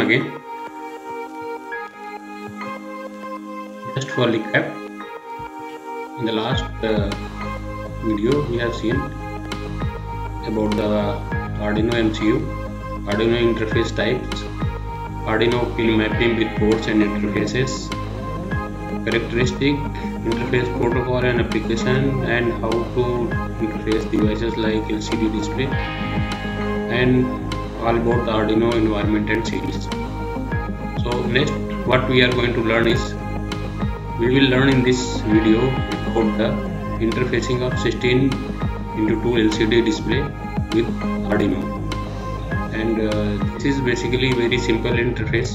again. Just for recap, in the last video we have seen about the Arduino MCU, Arduino interface types, Arduino pin mapping with ports and interfaces, characteristic, interface protocol and application, and how to interface devices like LCD display, and all about the Arduino environment and series. So next what we are going to learn is, we will learn in this video about the interfacing of 16:2 LCD display with Arduino, and this is basically very simple interface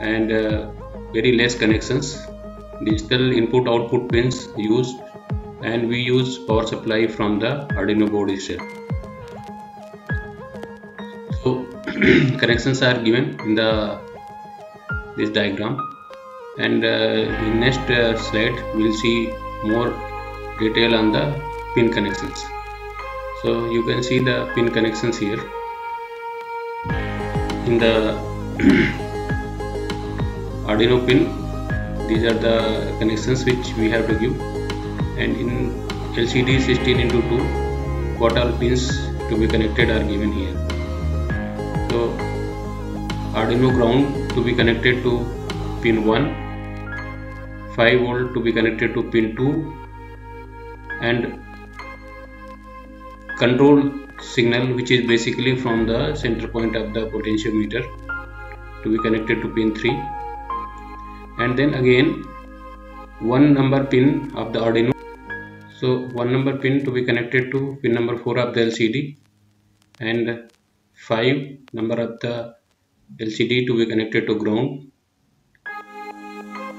and very less connections, digital input output pins used, and we use power supply from the Arduino board itself. So connections are given in this diagram, and in next slide we will see more detail on the pin connections. So you can see the pin connections here in the Arduino pin. These are the connections which we have to give, and in LCD 16:2 what all pins to be connected are given here. So Arduino ground to be connected to pin 1, 5 volt to be connected to pin 2, and control signal, which is basically from the center point of the potentiometer, to be connected to pin 3, and then again 1 number pin of the Arduino. So 1 number pin to be connected to pin number 4 of the LCD, and 5 number of the LCD to be connected to ground,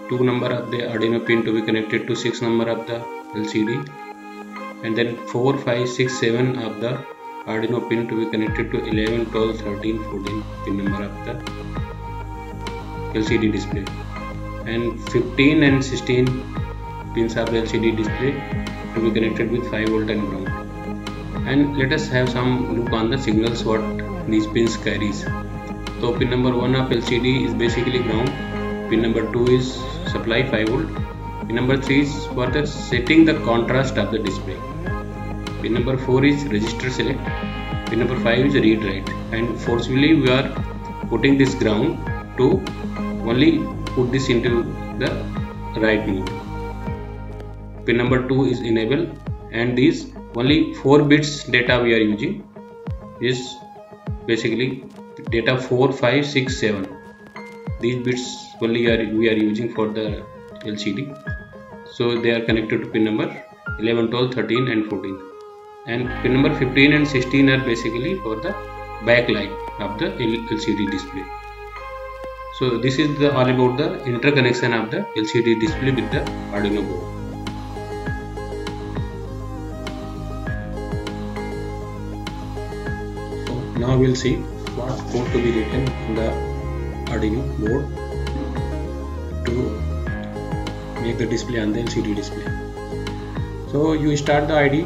2 number of the Arduino pin to be connected to 6 number of the LCD, and then 4, 5, 6, 7 of the Arduino pin to be connected to 11, 12, 13, 14 pin number of the LCD display, and 15 and 16 pins of the LCD display to be connected with 5 volt and ground. And let us have some look on the signals what these pins carries. So pin number 1 of LCD is basically ground, pin number 2 is supply 5 volt, pin number 3 is for the setting the contrast of the display, pin number 4 is register select, pin number 5 is read write, and forcefully we are putting this ground to only put this into the write mode. Pin number 2 is enable, and these only 4 bits data we are using is basically data 4, 5, 6, 7. These bits only we are using for the LCD. So they are connected to pin number 11, 12, 13 and 14, and pin number 15 and 16 are basically for the backlight of the LCD display. So this is all about the interconnection of the LCD display with the Arduino board. So now we will see what code to be written in the Arduino board to make the display on the LCD display. So you start the ID,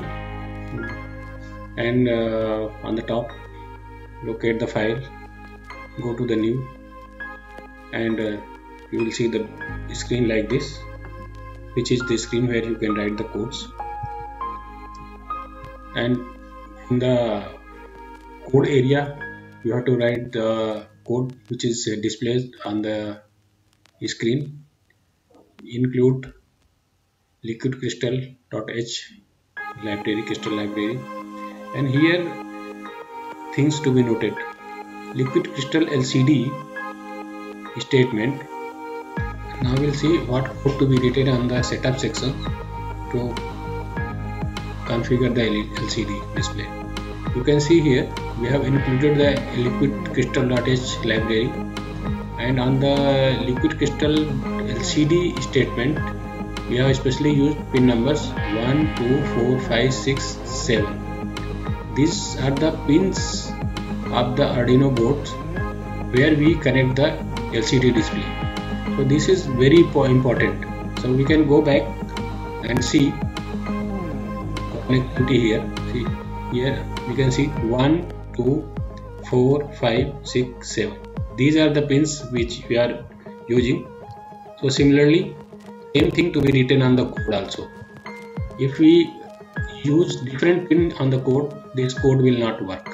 and on the top locate the file, go to the new, and you will see the screen like this, which is the screen where you can write the codes. And in the code area you have to write the code which is displayed on the screen. Include liquid crystal.h library, crystal library, and here things to be noted. Liquid crystal LCD statement. Now we'll see what code to be written on the setup section to configure the LCD display. You can see here we have included the liquid crystal.h library, and on the liquid crystal LCD statement we have especially used pin numbers 1, 2, 4, 5, 6, 7. These are the pins of the Arduino board where we connect the LCD display. So this is very important. So we can go back and see connectivity here. See here we can see 1, 2, 4, 5, 6, 7. these are the pins which we are using. So similarly, same thing to be written on the code also. If we use different pin on the code, this code will not work.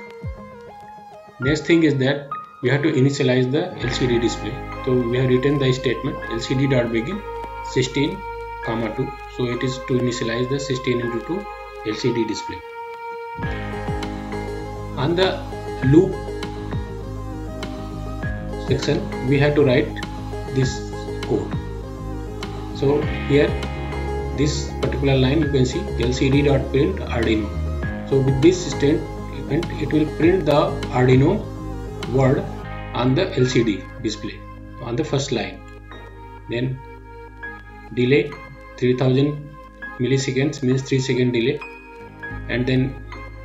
Next thing is that we have to initialize the LCD display. So we have written the statement LCD.begin 16, 2. So it is to initialize the 16:2 LCD display. On the loop section, we have to write this code. So here, this particular line you can see LCD.print Arduino. So with this statement, it will print the Arduino word on the LCD display on the first line. Then delay 3000 milliseconds means 3 second delay, and then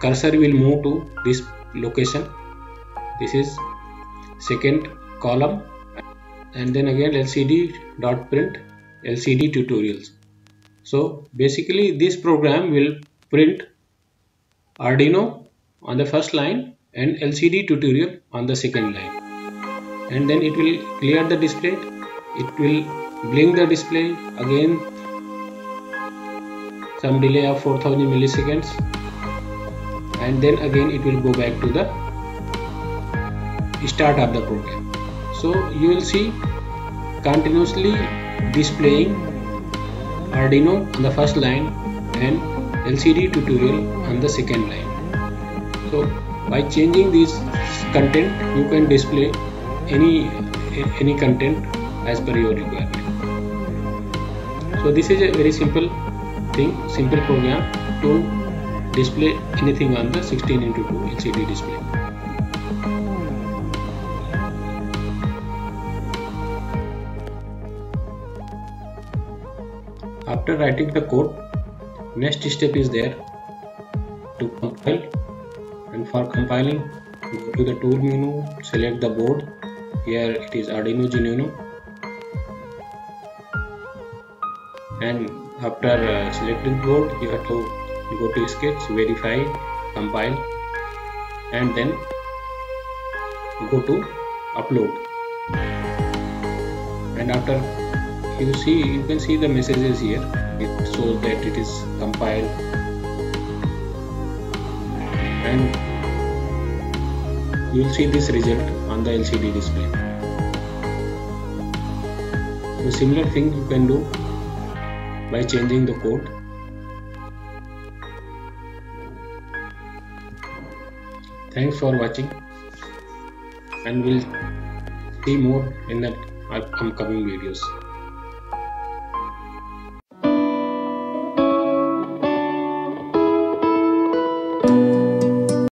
cursor will move to this location. This is second column, and then again LCD.print LCD tutorials. So basically this program will print Arduino on the first line and LCD tutorial on the second line, and then it will clear the display, it will blink the display again, some delay of 4000 milliseconds, and then again it will go back to the start of the program. So you will see continuously displaying Arduino on the first line and LCD tutorial on the second line. So by changing this content, you can display any content as per your requirement. So this is a very simple program to display anything on the 16:2 LCD display. After writing the code, next step is there to compile, and for compiling, go to the tool menu, select the board. Here it is Arduino Uno, and after selecting board, you have to go to sketch, verify, compile, and then go to upload. And after you can see the messages here. It shows that it is compiled, and you will see this result on the LCD display. So similar thing you can do by changing the code. Thanks for watching, and we'll see more in the upcoming videos.